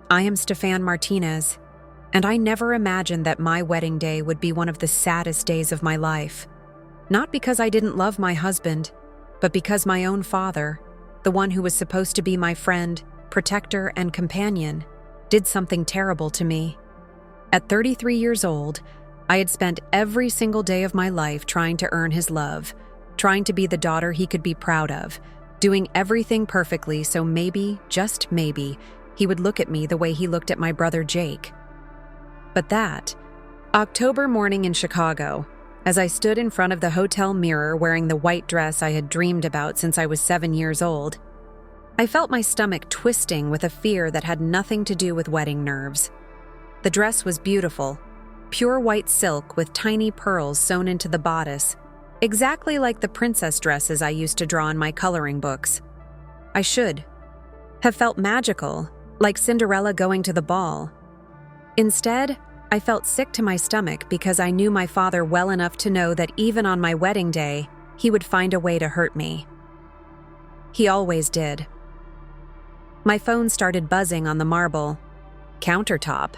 I am Stefan Martinez, and I never imagined that my wedding day would be one of the saddest days of my life. Not because I didn't love my husband, but because my own father, the one who was supposed to be my friend, protector, and companion, did something terrible to me. At 33 years old, I had spent every single day of my life trying to earn his love, trying to be the daughter he could be proud of, doing everything perfectly so maybe, just maybe, he would look at me the way he looked at my brother Jake. But that October morning in Chicago, as I stood in front of the hotel mirror wearing the white dress I had dreamed about since I was 7 years old, I felt my stomach twisting with a fear that had nothing to do with wedding nerves. The dress was beautiful, pure white silk with tiny pearls sewn into the bodice, exactly like the princess dresses I used to draw in my coloring books. I should have felt magical, like Cinderella going to the ball. Instead, I felt sick to my stomach because I knew my father well enough to know that even on my wedding day, he would find a way to hurt me. He always did. My phone started buzzing on the marble countertop,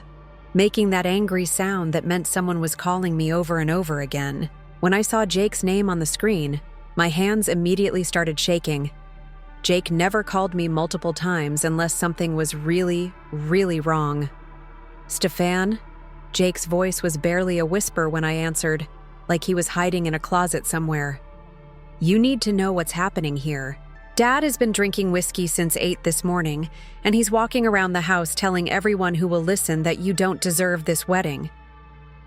making that angry sound that meant someone was calling me over and over again. When I saw Jake's name on the screen, my hands immediately started shaking. Jake never called me multiple times unless something was really, really wrong. Stefan? Jake's voice was barely a whisper when I answered, like he was hiding in a closet somewhere. You need to know what's happening here. Dad has been drinking whiskey since 8 this morning, and he's walking around the house telling everyone who will listen that you don't deserve this wedding.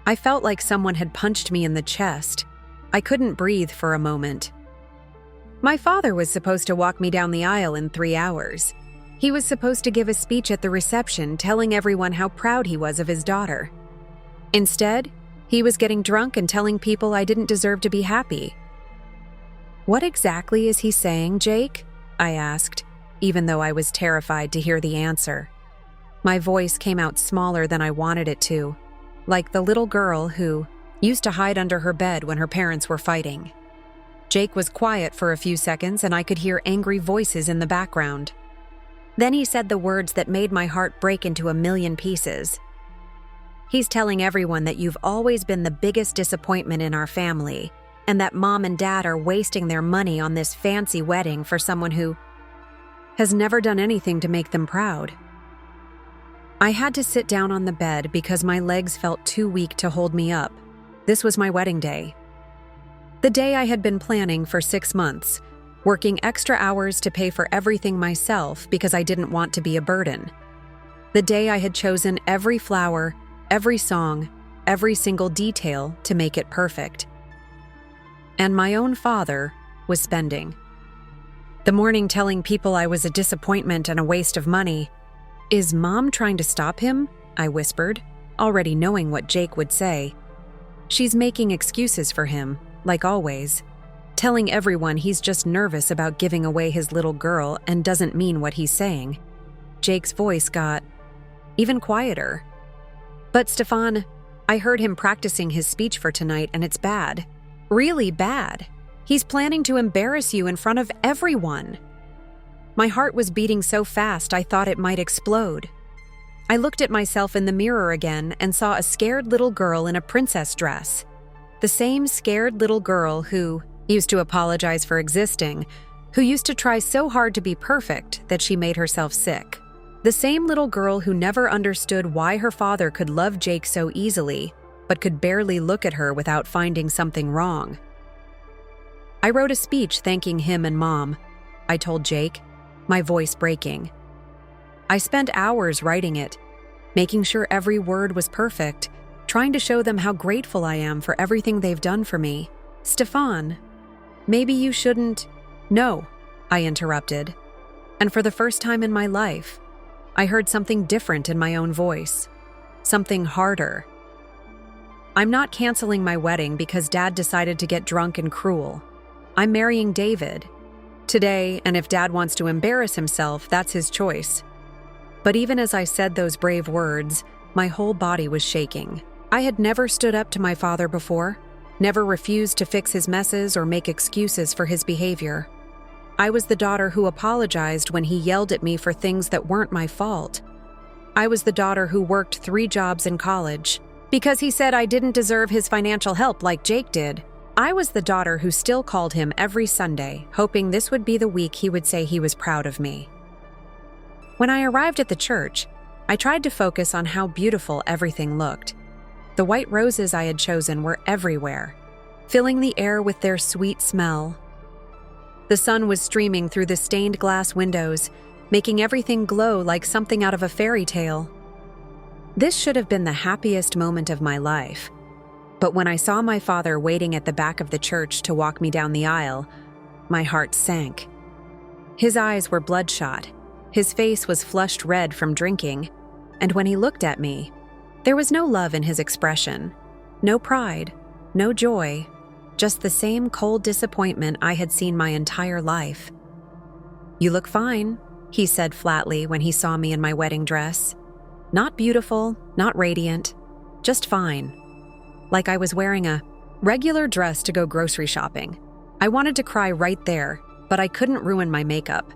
I felt like someone had punched me in the chest. I couldn't breathe for a moment. My father was supposed to walk me down the aisle in 3 hours. He was supposed to give a speech at the reception telling everyone how proud he was of his daughter. Instead, he was getting drunk and telling people I didn't deserve to be happy. What exactly is he saying, Jake? I asked, even though I was terrified to hear the answer. My voice came out smaller than I wanted it to, like the little girl who used to hide under her bed when her parents were fighting. Jake was quiet for a few seconds and I could hear angry voices in the background. Then he said the words that made my heart break into a million pieces. He's telling everyone that you've always been the biggest disappointment in our family, and that Mom and Dad are wasting their money on this fancy wedding for someone who has never done anything to make them proud. I had to sit down on the bed because my legs felt too weak to hold me up. This was my wedding day. The day I had been planning for 6 months, working extra hours to pay for everything myself because I didn't want to be a burden. The day I had chosen every flower, every song, every single detail to make it perfect. And my own father was spending. The morning telling people I was a disappointment and a waste of money. Is Mom trying to stop him? I whispered, already knowing what Jake would say. She's making excuses for him, like always, telling everyone he's just nervous about giving away his little girl and doesn't mean what he's saying. Jake's voice got even quieter. But Stefan, I heard him practicing his speech for tonight and it's bad. Really bad. He's planning to embarrass you in front of everyone. My heart was beating so fast I thought it might explode. I looked at myself in the mirror again and saw a scared little girl in a princess dress. The same scared little girl who used to apologize for existing, who used to try so hard to be perfect that she made herself sick. The same little girl who never understood why her father could love Jake so easily, but could barely look at her without finding something wrong. I wrote a speech thanking him and Mom, I told Jake, my voice breaking. I spent hours writing it, making sure every word was perfect, trying to show them how grateful I am for everything they've done for me. Stefan, maybe you shouldn't... No, I interrupted. And for the first time in my life, I heard something different in my own voice. Something harder. I'm not canceling my wedding because Dad decided to get drunk and cruel. I'm marrying David. Today, and if Dad wants to embarrass himself, that's his choice. But even as I said those brave words, my whole body was shaking. I had never stood up to my father before, never refused to fix his messes or make excuses for his behavior. I was the daughter who apologized when he yelled at me for things that weren't my fault. I was the daughter who worked 3 jobs in college. Because he said I didn't deserve his financial help like Jake did. I was the daughter who still called him every Sunday, hoping this would be the week he would say he was proud of me. When I arrived at the church, I tried to focus on how beautiful everything looked. The white roses I had chosen were everywhere, filling the air with their sweet smell. The sun was streaming through the stained glass windows, making everything glow like something out of a fairy tale. This should have been the happiest moment of my life. But when I saw my father waiting at the back of the church to walk me down the aisle, my heart sank. His eyes were bloodshot, his face was flushed red from drinking, and when he looked at me, there was no love in his expression, no pride, no joy, just the same cold disappointment I had seen my entire life. "You look fine," he said flatly when he saw me in my wedding dress. Not beautiful, not radiant, just fine. Like I was wearing a regular dress to go grocery shopping. I wanted to cry right there, but I couldn't ruin my makeup.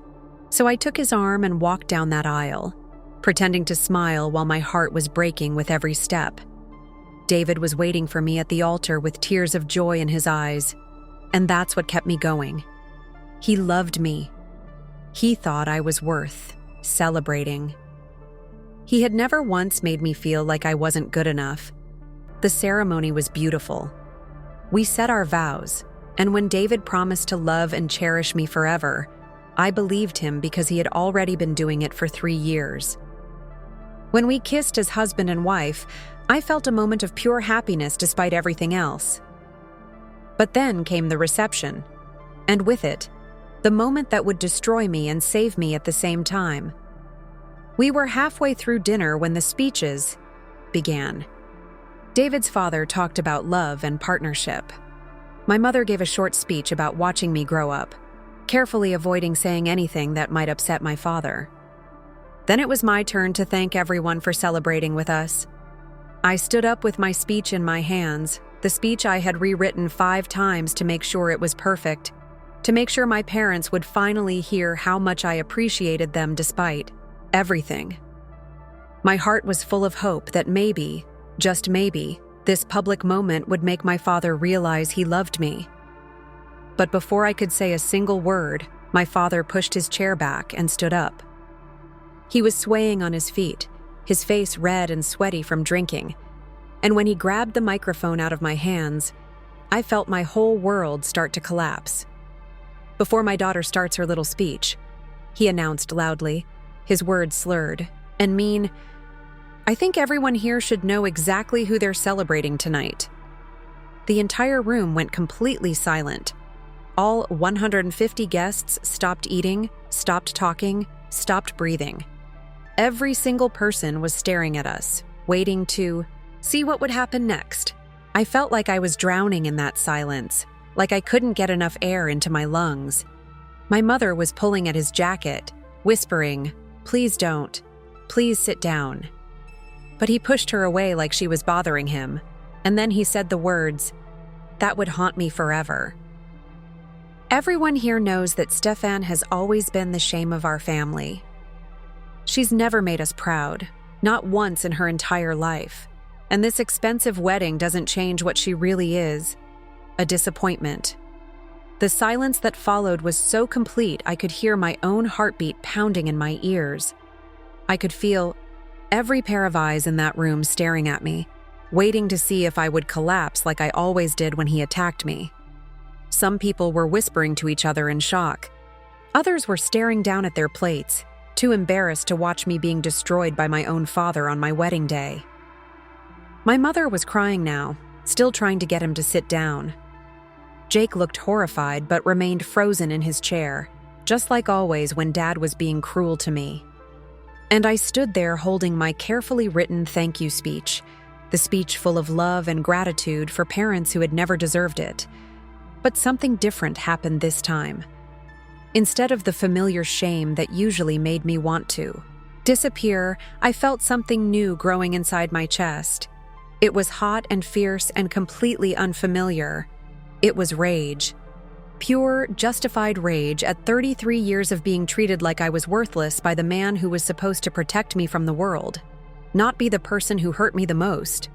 So I took his arm and walked down that aisle, pretending to smile while my heart was breaking with every step. David was waiting for me at the altar with tears of joy in his eyes, and that's what kept me going. He loved me. He thought I was worth celebrating. He had never once made me feel like I wasn't good enough. The ceremony was beautiful. We said our vows, and when David promised to love and cherish me forever, I believed him because he had already been doing it for 3 years. When we kissed as husband and wife, I felt a moment of pure happiness despite everything else. But then came the reception, and with it, the moment that would destroy me and save me at the same time. We were halfway through dinner when the speeches began. David's father talked about love and partnership. My mother gave a short speech about watching me grow up, carefully avoiding saying anything that might upset my father. Then it was my turn to thank everyone for celebrating with us. I stood up with my speech in my hands, the speech I had rewritten 5 times to make sure it was perfect, to make sure my parents would finally hear how much I appreciated them despite everything. My heart was full of hope that maybe, just maybe, this public moment would make my father realize he loved me. But before I could say a single word, my father pushed his chair back and stood up. He was swaying on his feet, his face red and sweaty from drinking, and when he grabbed the microphone out of my hands, I felt my whole world start to collapse. "Before my daughter starts her little speech," he announced loudly, his words slurred, and mean, "I think everyone here should know exactly who they're celebrating tonight." The entire room went completely silent. All 150 guests stopped eating, stopped talking, stopped breathing. Every single person was staring at us, waiting to see what would happen next. I felt like I was drowning in that silence, like I couldn't get enough air into my lungs. My mother was pulling at his jacket, whispering, "Please don't. Please sit down." But he pushed her away like she was bothering him, and then he said the words that would haunt me forever. "Everyone here knows that Stefan has always been the shame of our family. She's never made us proud, not once in her entire life. And this expensive wedding doesn't change what she really is, a disappointment." The silence that followed was so complete I could hear my own heartbeat pounding in my ears. I could feel every pair of eyes in that room staring at me, waiting to see if I would collapse like I always did when he attacked me. Some people were whispering to each other in shock. Others were staring down at their plates, too embarrassed to watch me being destroyed by my own father on my wedding day. My mother was crying now, still trying to get him to sit down. Jake looked horrified but remained frozen in his chair, just like always when Dad was being cruel to me. And I stood there holding my carefully written thank you speech, the speech full of love and gratitude for parents who had never deserved it. But something different happened this time. Instead of the familiar shame that usually made me want to disappear, I felt something new growing inside my chest. It was hot and fierce and completely unfamiliar. It was rage. Pure, justified rage at 33 years of being treated like I was worthless by the man who was supposed to protect me from the world. not be the person who hurt me the most.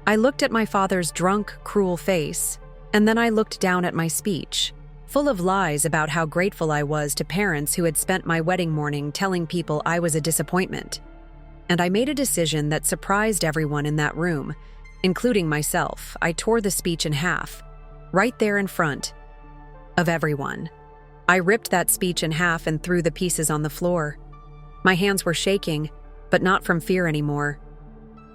I looked at my father's drunk, cruel face, and then I looked down at my speech, full of lies about how grateful I was to parents who had spent my wedding morning telling people I was a disappointment. And I made a decision that surprised everyone in that room, including myself. I tore the speech in half, right there in front of everyone. I ripped that speech in half and threw the pieces on the floor. My hands were shaking, but not from fear anymore.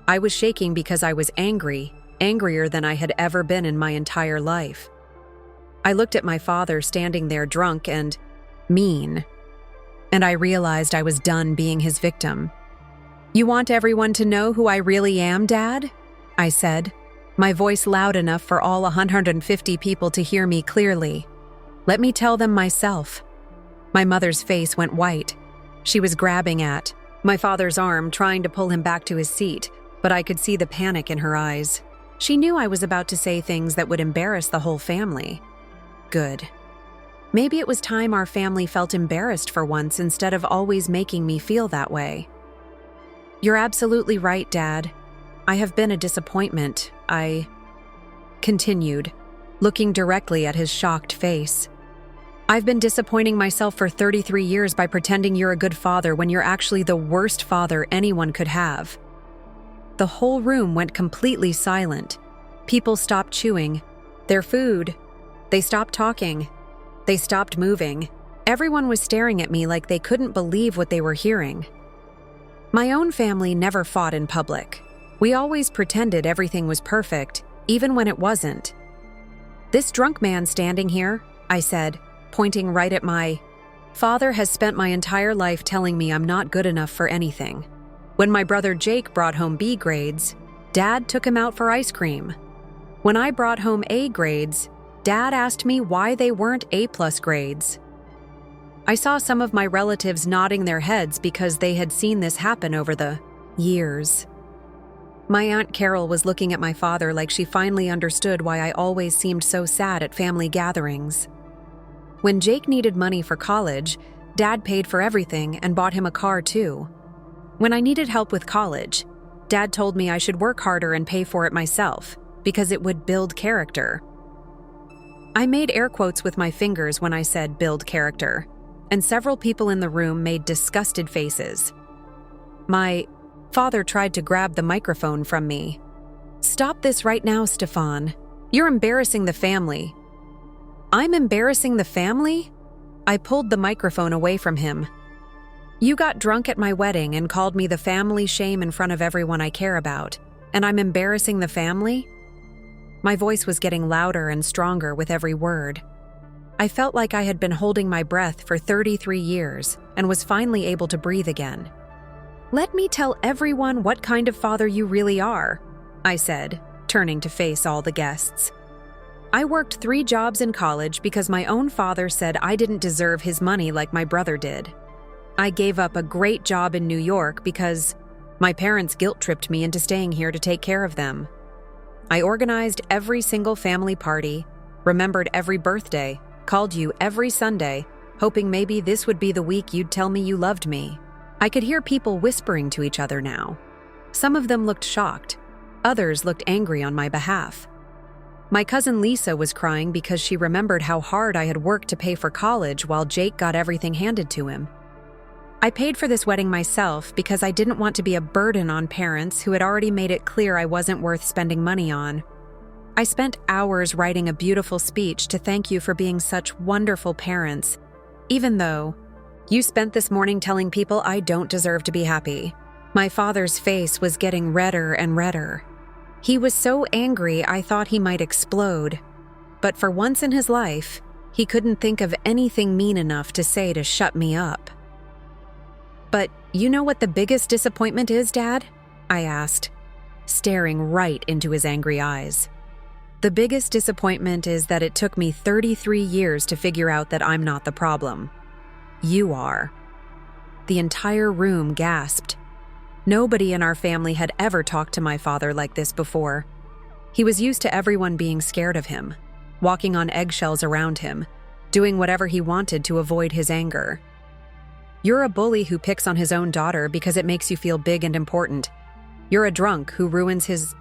I was shaking because I was angry, angrier than I had ever been in my entire life. I looked at my father standing there drunk and mean, and I realized I was done being his victim. "You want everyone to know who I really am, Dad?" I said, my voice loud enough for all 150 people to hear me clearly. "Let me tell them myself." My mother's face went white. She was grabbing at my father's arm, trying to pull him back to his seat, but I could see the panic in her eyes. She knew I was about to say things that would embarrass the whole family. Good. Maybe it was time our family felt embarrassed for once instead of always making me feel that way. "You're absolutely right, Dad. I have been a disappointment," I continued, looking directly at his shocked face. "I've been disappointing myself for 33 years by pretending you're a good father when you're actually the worst father anyone could have." The whole room went completely silent. People stopped chewing their food. They stopped talking. They stopped moving. Everyone was staring at me like they couldn't believe what they were hearing. My own family never fought in public. We always pretended everything was perfect, even when it wasn't. "This drunk man standing here," I said, pointing right at my father, "has spent my entire life telling me I'm not good enough for anything. When my brother Jake brought home B grades, Dad took him out for ice cream. When I brought home A grades, Dad asked me why they weren't A+ grades." I saw some of my relatives nodding their heads because they had seen this happen over the years. My Aunt Carol was looking at my father like she finally understood why I always seemed so sad at family gatherings. When Jake needed money for college, Dad paid for everything and bought him a car too. When I needed help with college, Dad told me I should work harder and pay for it myself because it would build character. I made air quotes with my fingers when I said build character, and several people in the room made disgusted faces. My father tried to grab the microphone from me. "Stop this right now, Stefan. You're embarrassing the family." "I'm embarrassing the family?" I pulled the microphone away from him. "You got drunk at my wedding and called me the family shame in front of everyone I care about, and I'm embarrassing the family?" My voice was getting louder and stronger with every word. I felt like I had been holding my breath for 33 years and was finally able to breathe again. "Let me tell everyone what kind of father you really are," I said, turning to face all the guests. "I worked 3 jobs in college because my own father said I didn't deserve his money like my brother did. I gave up a great job in New York because my parents guilt-tripped me into staying here to take care of them. I organized every single family party, remembered every birthday, called you every Sunday, hoping maybe this would be the week you'd tell me you loved me." I could hear people whispering to each other now. Some of them looked shocked. Others looked angry on my behalf. My cousin Lisa was crying because she remembered how hard I had worked to pay for college while Jake got everything handed to him. I paid for this wedding myself because I didn't want to be a burden on parents who had already made it clear I wasn't worth spending money on. I spent hours writing a beautiful speech to thank you for being such wonderful parents, even though you spent this morning telling people I don't deserve to be happy. My father's face was getting redder and redder. He was so angry I thought he might explode. But for once in his life, he couldn't think of anything mean enough to say to shut me up. "But you know what the biggest disappointment is, Dad?" I asked, staring right into his angry eyes. "The biggest disappointment is that it took me 33 years to figure out that I'm not the problem. You are." The entire room gasped. Nobody in our family had ever talked to my father like this before. He was used to everyone being scared of him, walking on eggshells around him, doing whatever he wanted to avoid his anger. You're a bully who picks on his own daughter because it makes you feel big and important. You're a drunk who ruins his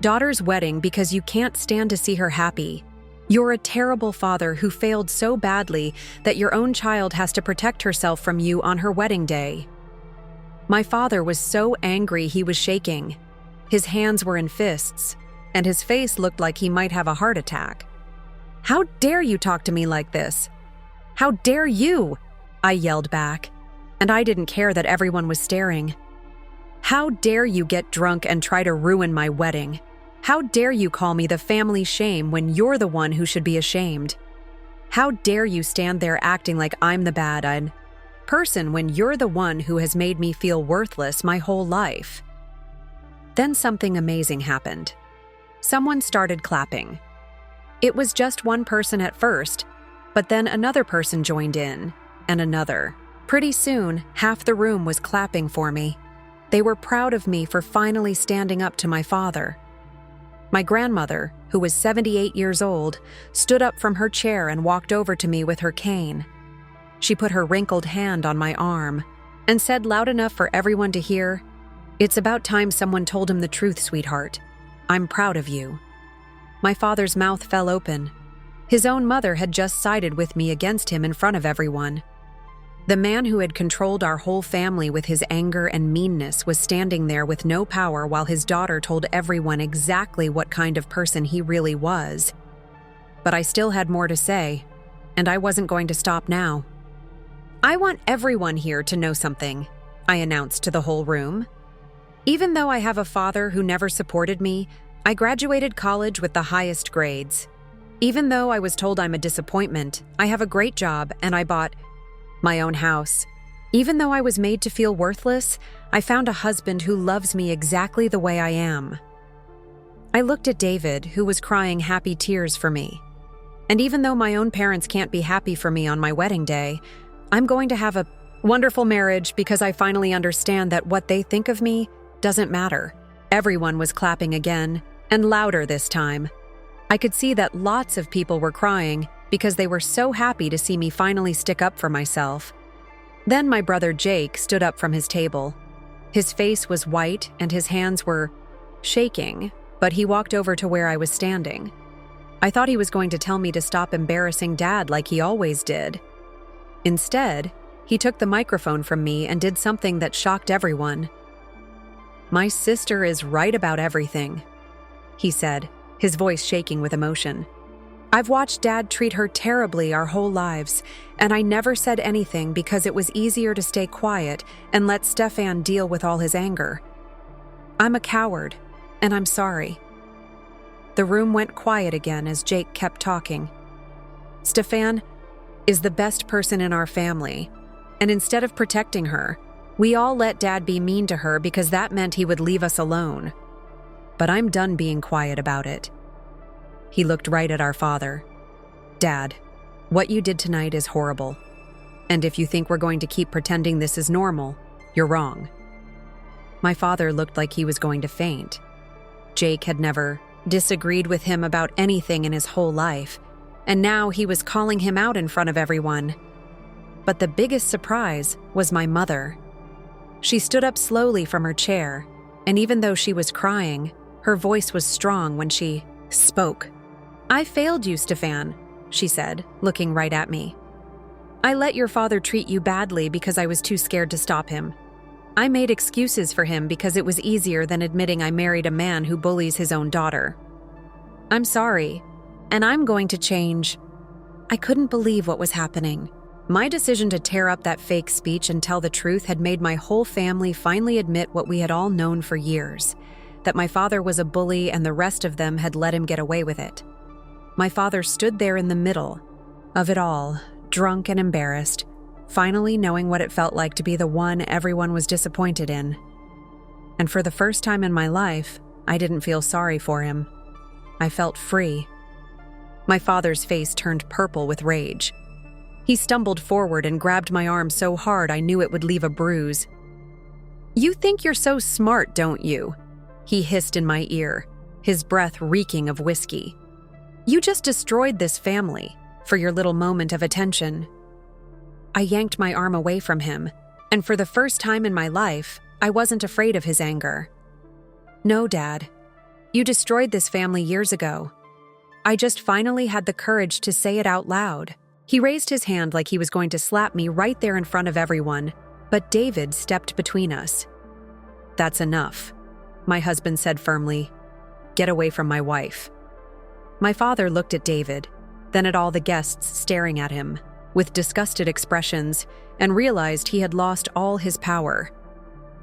daughter's wedding because you can't stand to see her happy. You're a terrible father who failed so badly that your own child has to protect herself from you on her wedding day." My father was so angry he was shaking. His hands were in fists, and his face looked like he might have a heart attack. "How dare you talk to me like this? How dare you?" I yelled back, and I didn't care that everyone was staring. "How dare you get drunk and try to ruin my wedding? How dare you call me the family shame when you're the one who should be ashamed? How dare you stand there acting like I'm the bad person when you're the one who has made me feel worthless my whole life?" Then something amazing happened. Someone started clapping. It was just one person at first, but then another person joined in, and another. Pretty soon, half the room was clapping for me. They were proud of me for finally standing up to my father. My grandmother, who was 78 years old, stood up from her chair and walked over to me with her cane. She put her wrinkled hand on my arm and said loud enough for everyone to hear, "It's about time someone told him the truth, sweetheart. I'm proud of you." My father's mouth fell open. His own mother had just sided with me against him in front of everyone. The man who had controlled our whole family with his anger and meanness was standing there with no power while his daughter told everyone exactly what kind of person he really was. But I still had more to say, and I wasn't going to stop now. "I want everyone here to know something," I announced to the whole room. "Even though I have a father who never supported me, I graduated college with the highest grades. Even though I was told I'm a disappointment, I have a great job and I bought my own house. Even though I was made to feel worthless, I found a husband who loves me exactly the way I am." I looked at David, who was crying happy tears for me. "And even though my own parents can't be happy for me on my wedding day, I'm going to have a wonderful marriage because I finally understand that what they think of me doesn't matter." Everyone was clapping again, and louder this time. I could see that lots of people were crying because they were so happy to see me finally stick up for myself. Then my brother Jake stood up from his table. His face was white and his hands were shaking, but he walked over to where I was standing. I thought he was going to tell me to stop embarrassing Dad like he always did. Instead, he took the microphone from me and did something that shocked everyone. "My sister is right about everything," he said, his voice shaking with emotion. "I've watched Dad treat her terribly our whole lives, and I never said anything because it was easier to stay quiet and let Stefan deal with all his anger. I'm a coward, and I'm sorry." The room went quiet again as Jake kept talking. "Stefan is the best person in our family, and instead of protecting her, we all let Dad be mean to her because that meant he would leave us alone. But I'm done being quiet about it." He looked right at our father. "Dad, what you did tonight is horrible. And if you think we're going to keep pretending this is normal, you're wrong." My father looked like he was going to faint. Jake had never disagreed with him about anything in his whole life, and now he was calling him out in front of everyone. But the biggest surprise was my mother. She stood up slowly from her chair, and even though she was crying, her voice was strong when she spoke. "I failed you, Stefan," she said, looking right at me. "I let your father treat you badly because I was too scared to stop him. I made excuses for him because it was easier than admitting I married a man who bullies his own daughter. I'm sorry, and I'm going to change." I couldn't believe what was happening. My decision to tear up that fake speech and tell the truth had made my whole family finally admit what we had all known for years, that my father was a bully and the rest of them had let him get away with it. My father stood there in the middle of it all, drunk and embarrassed, finally knowing what it felt like to be the one everyone was disappointed in. And for the first time in my life, I didn't feel sorry for him. I felt free. My father's face turned purple with rage. He stumbled forward and grabbed my arm so hard I knew it would leave a bruise. "You think you're so smart, don't you?" he hissed in my ear, his breath reeking of whiskey. "You just destroyed this family for your little moment of attention." I yanked my arm away from him, And for the first time in my life, I wasn't afraid of his anger. "No, Dad. You destroyed this family years ago." I just finally had the courage to say it out loud. He raised his hand like he was going to slap me right there in front of everyone, but David stepped between us. "That's enough," my husband said firmly. "Get away from my wife." My father looked at David, then at all the guests staring at him, with disgusted expressions, and realized he had lost all his power.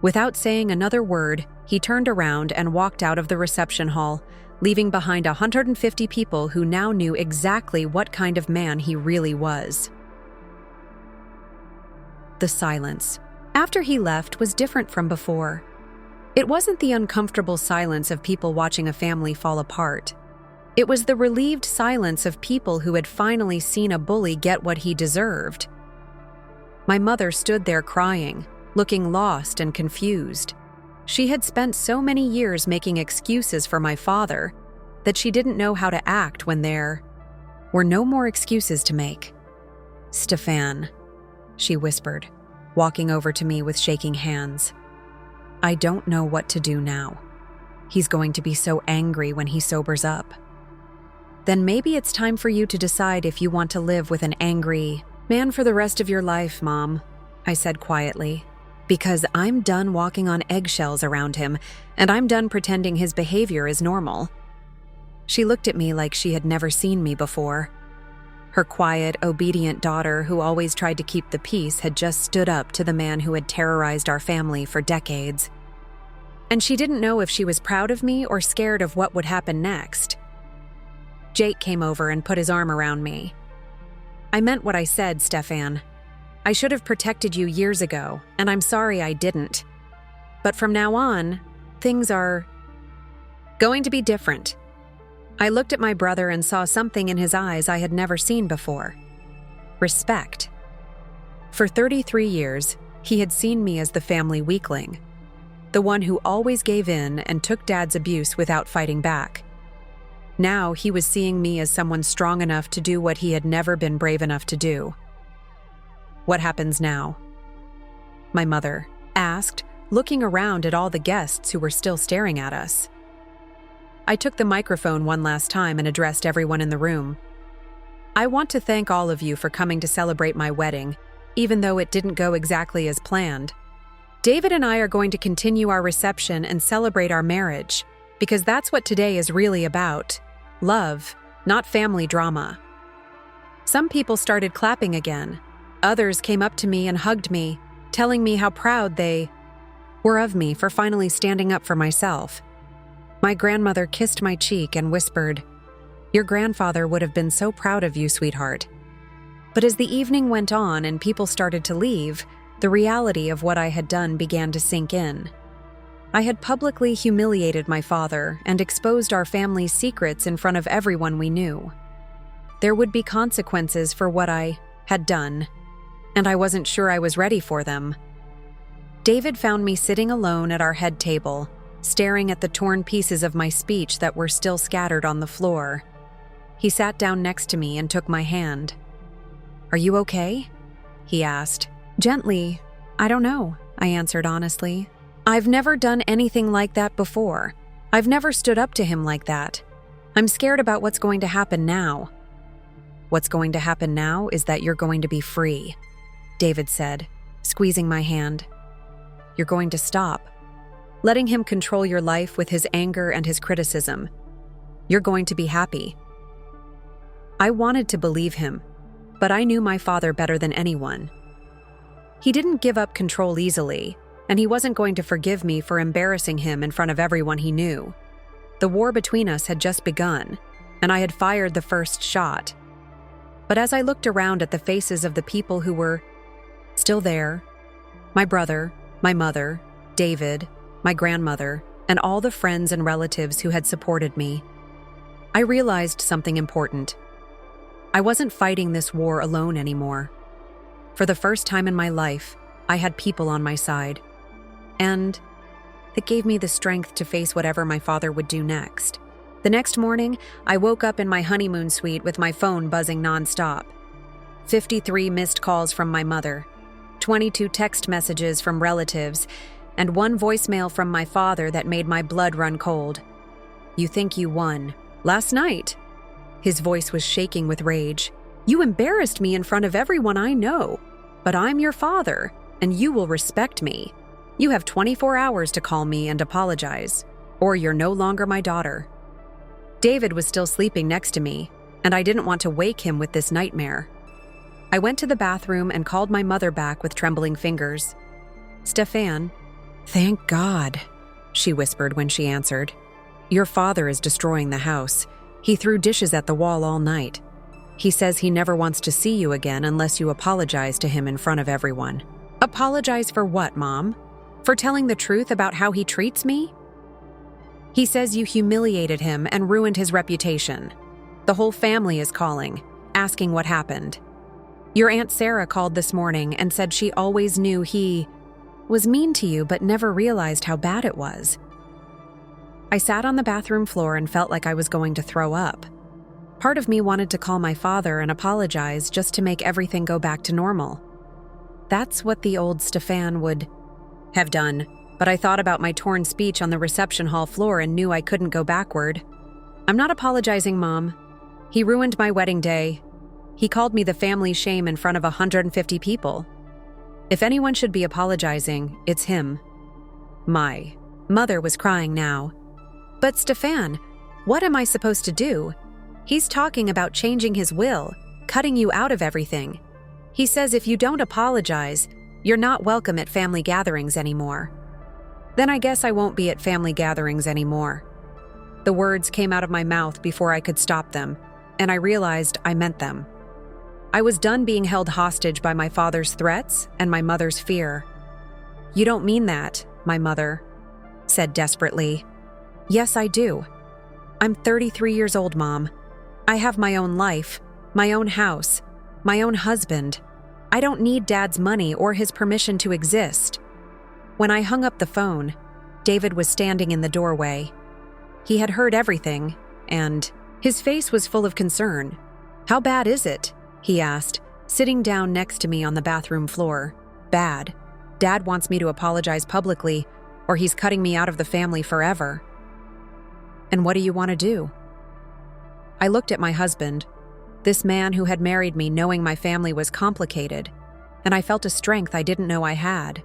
Without saying another word, he turned around and walked out of the reception hall, leaving behind 150 people who now knew exactly what kind of man he really was. The silence after he left was different from before. It wasn't the uncomfortable silence of people watching a family fall apart. It was the relieved silence of people who had finally seen a bully get what he deserved. My mother stood there crying, looking lost and confused. She had spent so many years making excuses for my father that she didn't know how to act when there were no more excuses to make. "Stefan," she whispered, walking over to me with shaking hands. "I don't know what to do now. He's going to be so angry when he sobers up." "Then maybe it's time for you to decide if you want to live with an angry man for the rest of your life, Mom," I said quietly. "Because I'm done walking on eggshells around him, and I'm done pretending his behavior is normal." She looked at me like she had never seen me before. Her quiet, obedient daughter who always tried to keep the peace had just stood up to the man who had terrorized our family for decades. And she didn't know if she was proud of me or scared of what would happen next. Jake came over and put his arm around me. "I meant what I said, Stefan. I should have protected you years ago, and I'm sorry I didn't. But from now on, things are going to be different." I looked at my brother and saw something in his eyes I had never seen before. Respect. For 33 years, he had seen me as the family weakling, the one who always gave in and took Dad's abuse without fighting back. Now he was seeing me as someone strong enough to do what he had never been brave enough to do. "What happens now?" my mother asked, looking around at all the guests who were still staring at us. I took the microphone one last time and addressed everyone in the room. "I want to thank all of you for coming to celebrate my wedding, even though it didn't go exactly as planned. David and I are going to continue our reception and celebrate our marriage, because that's what today is really about. Love, not family drama." Some people started clapping again. Others came up to me and hugged me, telling me how proud they were of me for finally standing up for myself. My grandmother kissed my cheek and whispered, "Your grandfather would have been so proud of you, sweetheart." But as the evening went on and people started to leave, the reality of what I had done began to sink in. I had publicly humiliated my father and exposed our family's secrets in front of everyone we knew. There would be consequences for what I had done, and I wasn't sure I was ready for them. David found me sitting alone at our head table, staring at the torn pieces of my speech that were still scattered on the floor. He sat down next to me and took my hand. "Are you okay?" he asked. "Gently. I don't know," I answered honestly. "I've never done anything like that before. I've never stood up to him like that. I'm scared about what's going to happen now." "What's going to happen now is that you're going to be free," David said, squeezing my hand. "You're going to stop letting him control your life with his anger and his criticism. You're going to be happy." I wanted to believe him, but I knew my father better than anyone. He didn't give up control easily, and he wasn't going to forgive me for embarrassing him in front of everyone he knew. The war between us had just begun, and I had fired the first shot. But as I looked around at the faces of the people who were still there, my brother, my mother, David, my grandmother, and all the friends and relatives who had supported me, I realized something important. I wasn't fighting this war alone anymore. For the first time in my life, I had people on my side. And it gave me the strength to face whatever my father would do next. The next morning, I woke up in my honeymoon suite with my phone buzzing nonstop. 53 missed calls from my mother, 22 text messages from relatives, and one voicemail from my father that made my blood run cold. "You think you won. Last night." His voice was shaking with rage. "You embarrassed me in front of everyone I know. But I'm your father, and you will respect me. You have 24 hours to call me and apologize, or you're no longer my daughter." David was still sleeping next to me, and I didn't want to wake him with this nightmare. I went to the bathroom and called my mother back with trembling fingers. "Stefan." "Thank God," she whispered when she answered. "Your father is destroying the house. He threw dishes at the wall all night. He says he never wants to see you again unless you apologize to him in front of everyone." "Apologize for what, Mom? For telling the truth about how he treats me?" "He says you humiliated him and ruined his reputation. The whole family is calling, asking what happened. Your Aunt Sarah called this morning and said she always knew he was mean to you but never realized how bad it was." I sat on the bathroom floor and felt like I was going to throw up. Part of me wanted to call my father and apologize just to make everything go back to normal. That's what the old Stefan would have done, but I thought about my torn speech on the reception hall floor and knew I couldn't go backward. "I'm not apologizing, Mom. He ruined my wedding day. He called me the family shame in front of 150 people. If anyone should be apologizing, it's him." My mother was crying now. "But Stefan, what am I supposed to do? He's talking about changing his will, cutting you out of everything. He says if you don't apologize, you're not welcome at family gatherings anymore." "Then I guess I won't be at family gatherings anymore." The words came out of my mouth before I could stop them, and I realized I meant them. I was done being held hostage by my father's threats and my mother's fear. "You don't mean that," my mother said desperately. "Yes, I do. I'm 33 years old, Mom. I have my own life, my own house, my own husband. I don't need Dad's money or his permission to exist." When I hung up the phone, David was standing in the doorway. He had heard everything, and his face was full of concern. "How bad is it?" he asked, sitting down next to me on the bathroom floor. "Bad. Dad wants me to apologize publicly, or he's cutting me out of the family forever." "And what do you want to do?" I looked at my husband, this man who had married me knowing my family was complicated, and I felt a strength I didn't know I had.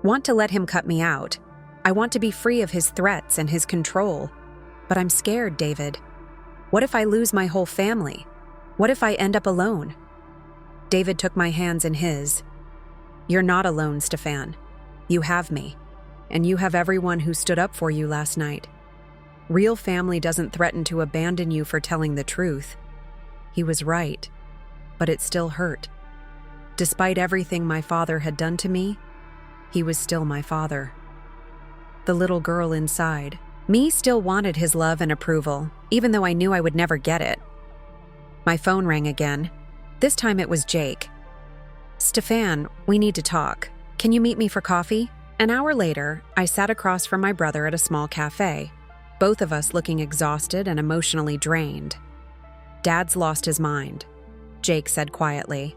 Want to let him cut me out. I want to be free of his threats and his control. But I'm scared, David. What if I lose my whole family? What if I end up alone? David took my hands in his. "You're not alone, Stefan. You have me, and you have everyone who stood up for you last night. Real family doesn't threaten to abandon you for telling the truth." He was right, but it still hurt. Despite everything my father had done to me, he was still my father. The little girl inside me still wanted his love and approval, even though I knew I would never get it. My phone rang again. This time it was Jake. "Stefan, we need to talk. Can you meet me for coffee?" An hour later, I sat across from my brother at a small cafe, both of us looking exhausted and emotionally drained. "Dad's lost his mind," Jake said quietly.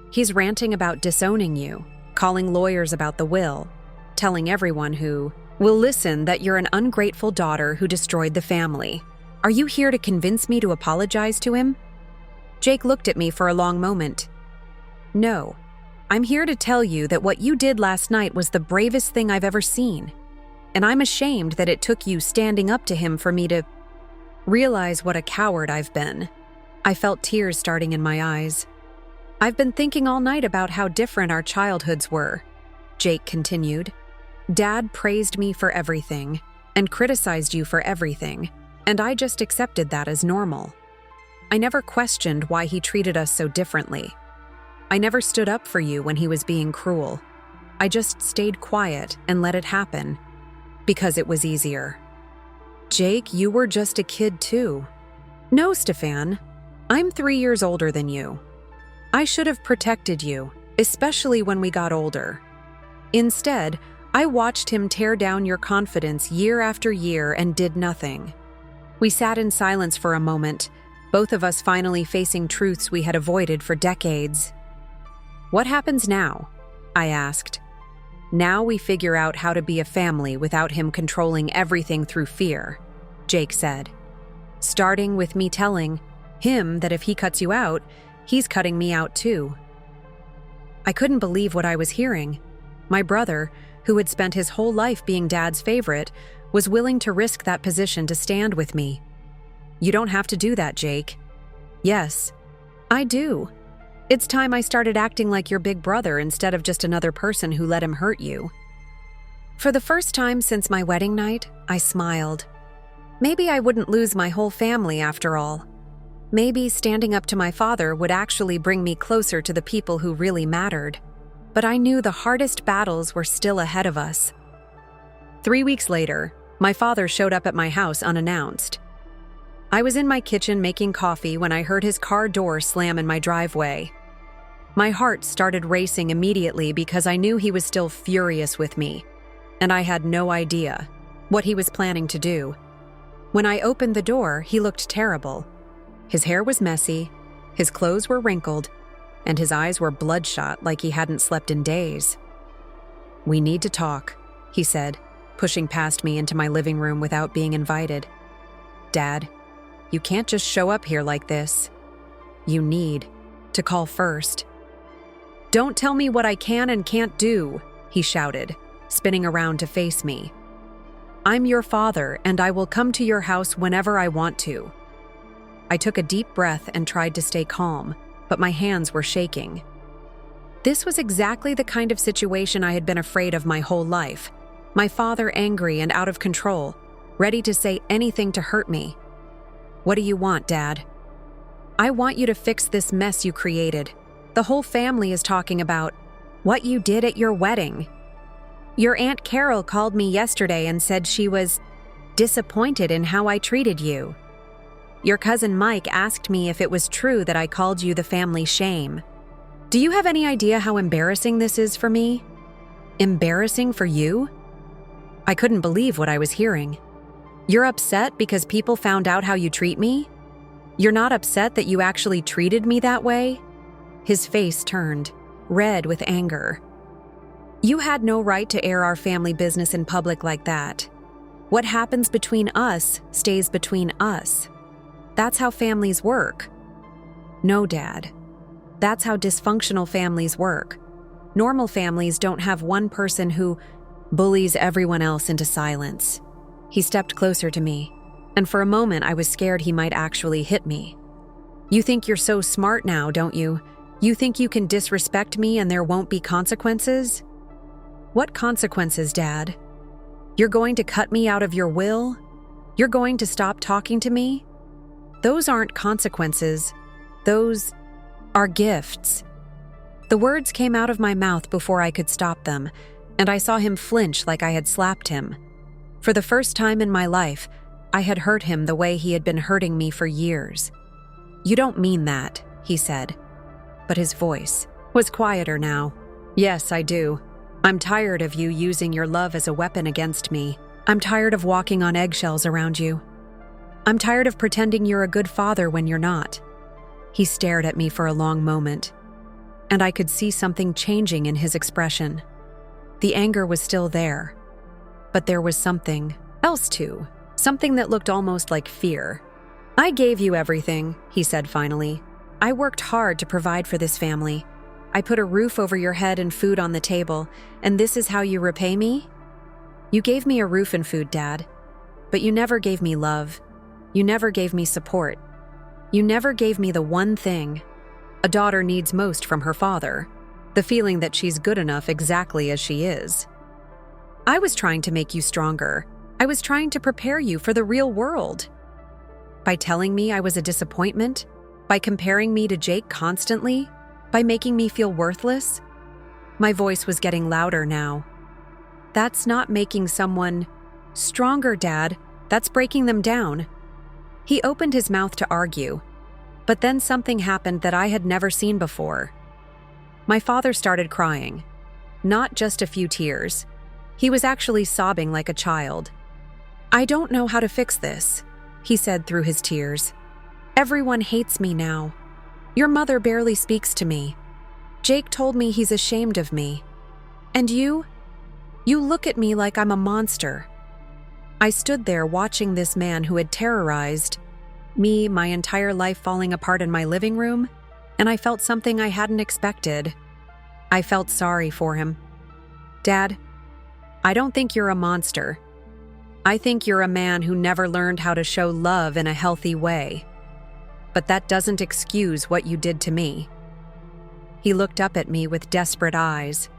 "He's ranting about disowning you, calling lawyers about the will, telling everyone who will listen that you're an ungrateful daughter who destroyed the family. Are you here to convince me to apologize to him?" Jake looked at me for a long moment. "No, I'm here to tell you that what you did last night was the bravest thing I've ever seen. And I'm ashamed that it took you standing up to him for me to realize what a coward I've been." I felt tears starting in my eyes. "I've been thinking all night about how different our childhoods were," Jake continued. "Dad praised me for everything and criticized you for everything, and I just accepted that as normal. I never questioned why he treated us so differently. I never stood up for you when he was being cruel. I just stayed quiet and let it happen, because it was easier." "Jake, you were just a kid too." "No, Stefan. I'm 3 years older than you. I should have protected you, especially when we got older. Instead, I watched him tear down your confidence year after year and did nothing." We sat in silence for a moment, both of us finally facing truths we had avoided for decades. What happens now? I asked. Now we figure out how to be a family without him controlling everything through fear, Jake said, starting with me telling him that if he cuts you out, he's cutting me out too. I couldn't believe what I was hearing. My brother, who had spent his whole life being Dad's favorite, was willing to risk that position to stand with me. You don't have to do that, Jake. Yes, I do. It's time I started acting like your big brother instead of just another person who let him hurt you. For the first time since my wedding night, I smiled. Maybe I wouldn't lose my whole family after all. Maybe standing up to my father would actually bring me closer to the people who really mattered. But I knew the hardest battles were still ahead of us. 3 weeks later, my father showed up at my house unannounced. I was in my kitchen making coffee when I heard his car door slam in my driveway. My heart started racing immediately because I knew he was still furious with me, and I had no idea what he was planning to do. When I opened the door, he looked terrible. His hair was messy, his clothes were wrinkled, and his eyes were bloodshot like he hadn't slept in days. "We need to talk," he said, pushing past me into my living room without being invited. "Dad, you can't just show up here like this. You need to call first." "Don't tell me what I can and can't do," he shouted, spinning around to face me. "I'm your father, and I will come to your house whenever I want to." I took a deep breath and tried to stay calm, but my hands were shaking. This was exactly the kind of situation I had been afraid of my whole life. My father angry and out of control, ready to say anything to hurt me. "What do you want, Dad?" "I want you to fix this mess you created. The whole family is talking about what you did at your wedding. Your Aunt Carol called me yesterday and said she was disappointed in how I treated you. Your cousin Mike asked me if it was true that I called you the family shame. Do you have any idea how embarrassing this is for me? Embarrassing for you?" I couldn't believe what I was hearing. "You're upset because people found out how you treat me? You're not upset that you actually treated me that way?" His face turned, red with anger. "You had no right to air our family business in public like that. What happens between us stays between us. That's how families work." "No, Dad. That's how dysfunctional families work. Normal families don't have one person who bullies everyone else into silence." He stepped closer to me, and for a moment I was scared he might actually hit me. "You think you're so smart now, don't you? You think you can disrespect me and there won't be consequences?" "What consequences, Dad? You're going to cut me out of your will? You're going to stop talking to me? Those aren't consequences. Those are gifts." The words came out of my mouth before I could stop them, and I saw him flinch like I had slapped him. For the first time in my life, I had hurt him the way he had been hurting me for years. "You don't mean that," he said. But his voice was quieter now. "Yes, I do. I'm tired of you using your love as a weapon against me. I'm tired of walking on eggshells around you. I'm tired of pretending you're a good father when you're not." He stared at me for a long moment, and I could see something changing in his expression. The anger was still there, but there was something else too, something that looked almost like fear. "I gave you everything," he said finally. "I worked hard to provide for this family. I put a roof over your head and food on the table, and this is how you repay me? You gave me a roof and food, Dad, but you never gave me love. You never gave me support. You never gave me the one thing a daughter needs most from her father, the feeling that she's good enough exactly as she is. I was trying to make you stronger. I was trying to prepare you for the real world. By telling me I was a disappointment, by comparing me to Jake constantly, by making me feel worthless." My voice was getting louder now. "That's not making someone stronger, Dad. That's breaking them down." He opened his mouth to argue, but then something happened that I had never seen before. My father started crying. Not just a few tears. He was actually sobbing like a child. "I don't know how to fix this," he said through his tears. "Everyone hates me now. Your mother barely speaks to me. Jake told me he's ashamed of me. And you? You look at me like I'm a monster. I stood there watching this man who had terrorized me, my entire life falling apart in my living room, and I felt something I hadn't expected. I felt sorry for him. Dad, I don't think you're a monster. I think you're a man who never learned how to show love in a healthy way. But that doesn't excuse what you did to me. He looked up at me with desperate eyes.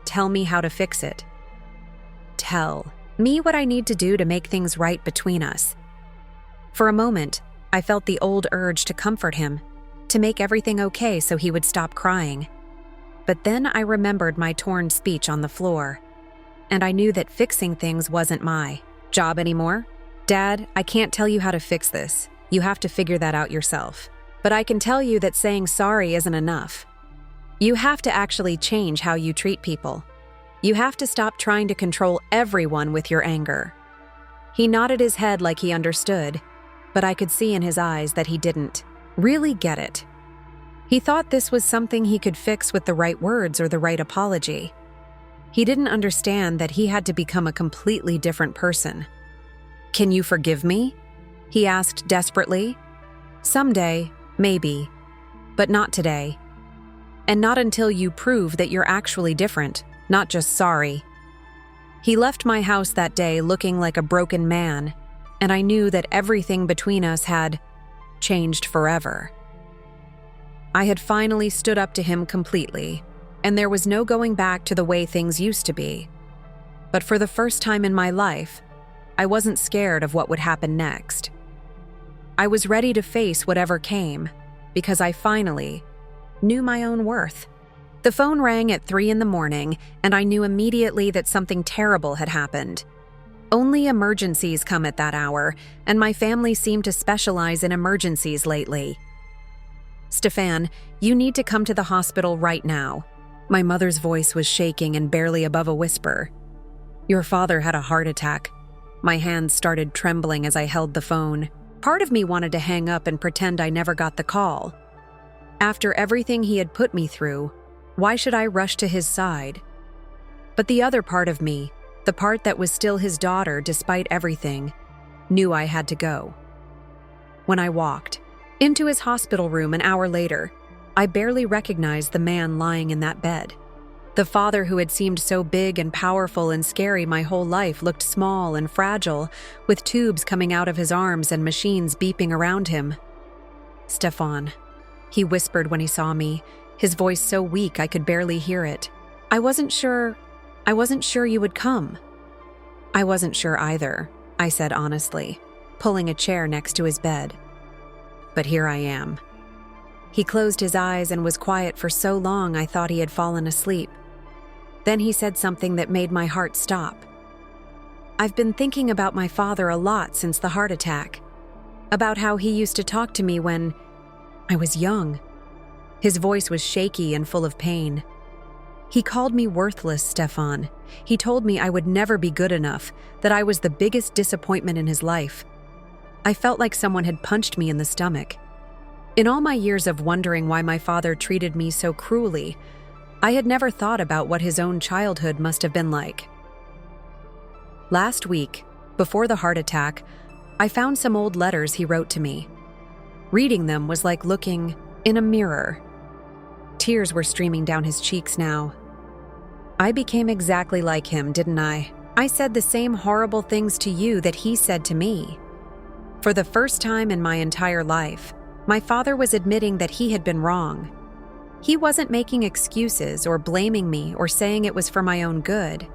Tell me how to fix it. Tell me what I need to do to make things right between us. For a moment, I felt the old urge to comfort him, to make everything okay so he would stop crying. But then I remembered my torn speech on the floor, and I knew that fixing things wasn't my job anymore. Dad, I can't tell you how to fix this. You have to figure that out yourself. But I can tell you that saying sorry isn't enough. You have to actually change how you treat people. You have to stop trying to control everyone with your anger. He nodded his head like he understood, but I could see in his eyes that he didn't really get it. He thought this was something he could fix with the right words or the right apology. He didn't understand that he had to become a completely different person. Can you forgive me? He asked desperately. Someday, maybe, but not today. And not until you prove that you're actually different, not just sorry. He left my house that day looking like a broken man, and I knew that everything between us had changed forever. I had finally stood up to him completely, and there was no going back to the way things used to be. But for the first time in my life, I wasn't scared of what would happen next. I was ready to face whatever came, because I finally knew my own worth. The phone rang at 3 a.m, and I knew immediately that something terrible had happened. Only emergencies come at that hour, and my family seemed to specialize in emergencies lately. Stefan, you need to come to the hospital right now. My mother's voice was shaking and barely above a whisper. Your father had a heart attack. My hands started trembling as I held the phone. Part of me wanted to hang up and pretend I never got the call. After everything he had put me through, why should I rush to his side? But the other part of me, the part that was still his daughter despite everything, knew I had to go. When I walked into his hospital room an hour later, I barely recognized the man lying in that bed. The father who had seemed so big and powerful and scary my whole life looked small and fragile, with tubes coming out of his arms and machines beeping around him. Stefan, he whispered when he saw me, his voice so weak I could barely hear it. I wasn't sure you would come. I wasn't sure either, I said honestly, pulling a chair next to his bed. But here I am. He closed his eyes and was quiet for so long I thought he had fallen asleep. Then he said something that made my heart stop. I've been thinking about my father a lot since the heart attack, about how he used to talk to me when I was young. His voice was shaky and full of pain. He called me worthless, Stefan. He told me I would never be good enough, that I was the biggest disappointment in his life. I felt like someone had punched me in the stomach. In all my years of wondering why my father treated me so cruelly, I had never thought about what his own childhood must have been like. Last week, before the heart attack, I found some old letters he wrote to me. Reading them was like looking in a mirror. Tears were streaming down his cheeks now. I became exactly like him, didn't I? I said the same horrible things to you that he said to me. For the first time in my entire life, my father was admitting that he had been wrong. He wasn't making excuses or blaming me or saying it was for my own good.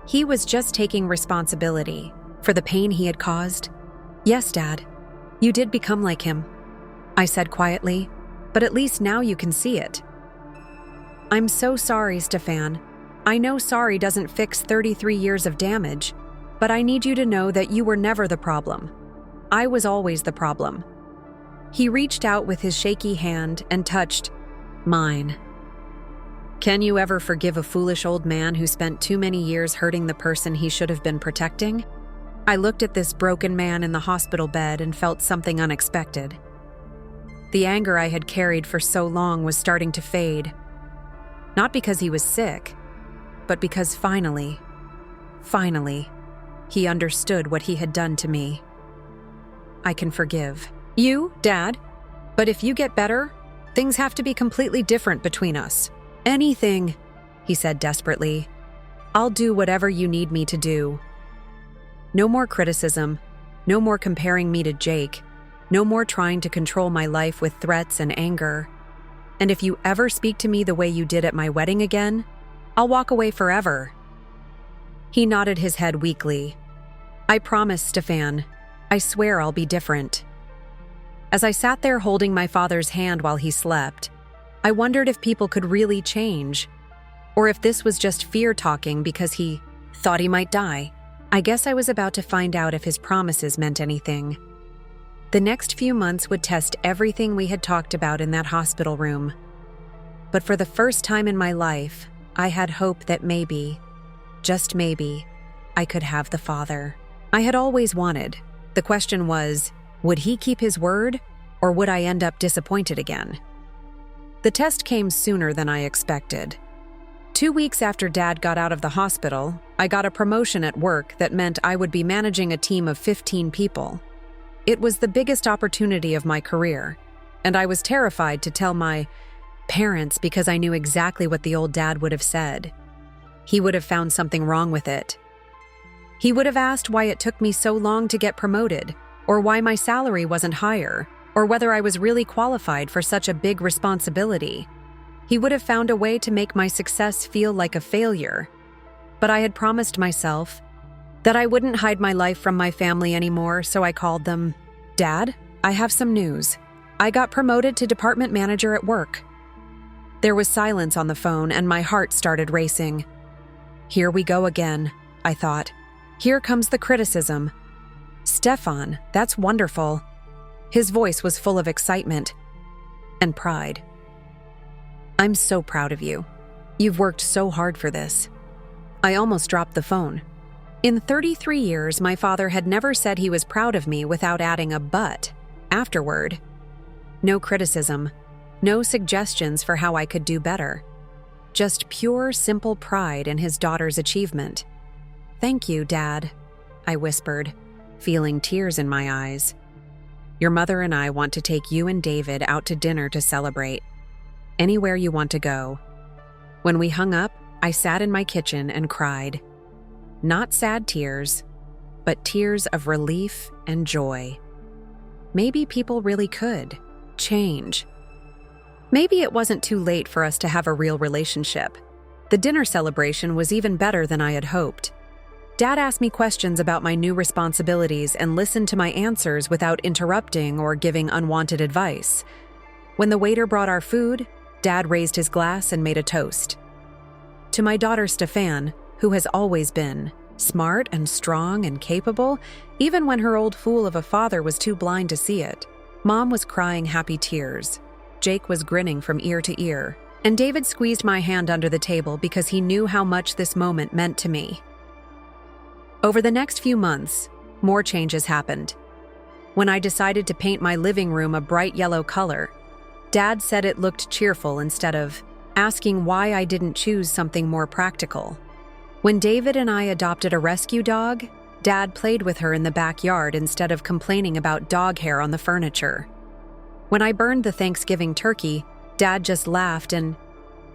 He was just taking responsibility for the pain he had caused. Yes, Dad, you did become like him, I said quietly, but at least now you can see it. I'm so sorry, Stefan. I know sorry doesn't fix 33 years of damage, but I need you to know that you were never the problem. I was always the problem. He reached out with his shaky hand and touched mine. Can you ever forgive a foolish old man who spent too many years hurting the person he should have been protecting? I looked at this broken man in the hospital bed and felt something unexpected. The anger I had carried for so long was starting to fade, Not because he was sick, but because finally, he understood what he had done to me. I can forgive you, Dad, but if you get better, things have to be completely different between us. Anything, he said desperately. I'll do whatever you need me to do. No more criticism, no more comparing me to Jake, no more trying to control my life with threats and anger. And if you ever speak to me the way you did at my wedding again, I'll walk away forever. He nodded his head weakly. I promise, Stefan. I swear I'll be different. As I sat there holding my father's hand while he slept, I wondered if people could really change, or if this was just fear talking because he thought he might die. I guess I was about to find out if his promises meant anything. The next few months would test everything we had talked about in that hospital room. But for the first time in my life, I had hope that maybe, just maybe, I could have the father I had always wanted. The question was, would he keep his word, or would I end up disappointed again? The test came sooner than I expected. 2 weeks after Dad got out of the hospital, I got a promotion at work that meant I would be managing a team of 15 people. It was the biggest opportunity of my career, and I was terrified to tell my parents because I knew exactly what the old dad would have said. He would have found something wrong with it. He would have asked why it took me so long to get promoted, or why my salary wasn't higher, or whether I was really qualified for such a big responsibility. He would have found a way to make my success feel like a failure. But I had promised myself that I wouldn't hide my life from my family anymore, so I called them. Dad, I have some news. I got promoted to department manager at work. There was silence on the phone and my heart started racing. Here we go again, I thought. Here comes the criticism. Stefan, that's wonderful. His voice was full of excitement and pride. I'm so proud of you. You've worked so hard for this. I almost dropped the phone. In 33 years, my father had never said he was proud of me without adding a but afterward. No criticism, no suggestions for how I could do better. Just pure, simple pride in his daughter's achievement. Thank you, Dad, I whispered, feeling tears in my eyes. Your mother and I want to take you and David out to dinner to celebrate. Anywhere you want to go. When we hung up, I sat in my kitchen and cried. Not sad tears, but tears of relief and joy. Maybe people really could change. Maybe it wasn't too late for us to have a real relationship. The dinner celebration was even better than I had hoped. Dad asked me questions about my new responsibilities and listened to my answers without interrupting or giving unwanted advice. When the waiter brought our food, Dad raised his glass and made a toast. To my daughter Stefan, who has always been smart and strong and capable, even when her old fool of a father was too blind to see it. Mom was crying happy tears. Jake was grinning from ear to ear, and David squeezed my hand under the table because he knew how much this moment meant to me. Over the next few months, more changes happened. When I decided to paint my living room a bright yellow color, Dad said it looked cheerful instead of asking why I didn't choose something more practical. When David and I adopted a rescue dog, Dad played with her in the backyard instead of complaining about dog hair on the furniture. When I burned the Thanksgiving turkey, Dad just laughed and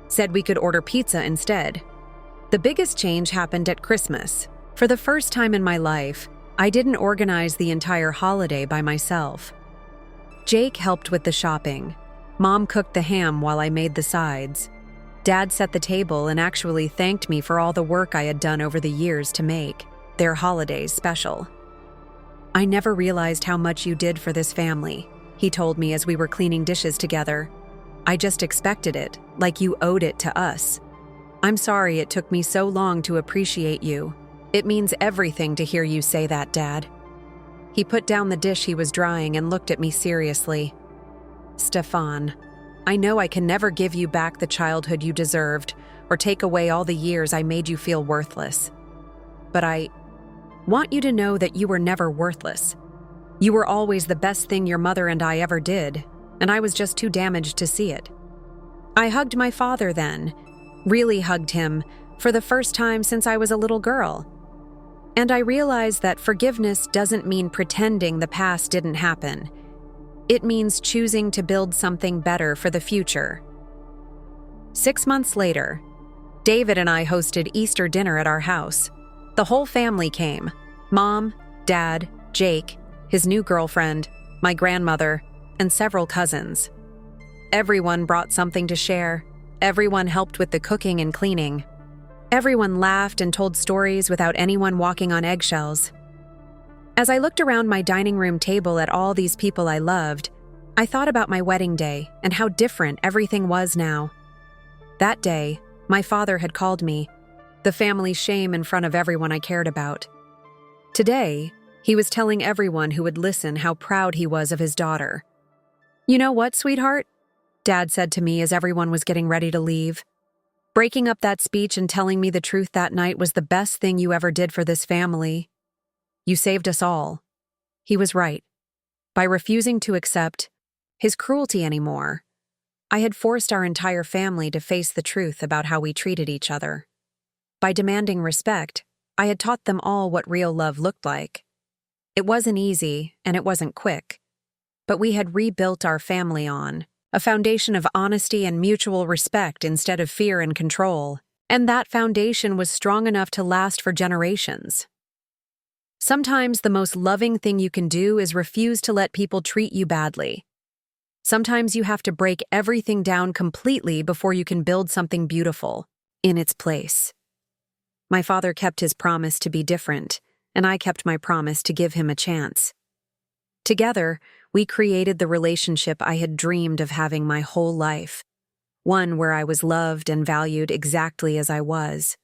said we could order pizza instead. The biggest change happened at Christmas. For the first time in my life, I didn't organize the entire holiday by myself. Jake helped with the shopping. Mom cooked the ham while I made the sides. Dad set the table and actually thanked me for all the work I had done over the years to make their holidays special. I never realized how much you did for this family, he told me as we were cleaning dishes together. I just expected it, like you owed it to us. I'm sorry it took me so long to appreciate you. It means everything to hear you say that, Dad. He put down the dish he was drying and looked at me seriously. Stefan, I know I can never give you back the childhood you deserved or take away all the years I made you feel worthless. But I want you to know that you were never worthless. You were always the best thing your mother and I ever did, and I was just too damaged to see it. I hugged my father then, really hugged him for the first time since I was a little girl. And I realized that forgiveness doesn't mean pretending the past didn't happen. It means choosing to build something better for the future. 6 months later, David and I hosted Easter dinner at our house. The whole family came: Mom, Dad, Jake, his new girlfriend, my grandmother, and several cousins. Everyone brought something to share. Everyone helped with the cooking and cleaning. Everyone laughed and told stories without anyone walking on eggshells. As I looked around my dining room table at all these people I loved, I thought about my wedding day and how different everything was now. That day, my father had called me, the family's shame in front of everyone I cared about. Today, he was telling everyone who would listen how proud he was of his daughter. "You know what, sweetheart?" Dad said to me as everyone was getting ready to leave. "Breaking up that speech and telling me the truth that night was the best thing you ever did for this family. You saved us all." He was right. By refusing to accept his cruelty anymore, I had forced our entire family to face the truth about how we treated each other. By demanding respect, I had taught them all what real love looked like. It wasn't easy, and it wasn't quick, but we had rebuilt our family on a foundation of honesty and mutual respect instead of fear and control, and that foundation was strong enough to last for generations. Sometimes the most loving thing you can do is refuse to let people treat you badly. Sometimes you have to break everything down completely before you can build something beautiful in its place. My father kept his promise to be different, and I kept my promise to give him a chance. Together, we created the relationship I had dreamed of having my whole life, one where I was loved and valued exactly as I was.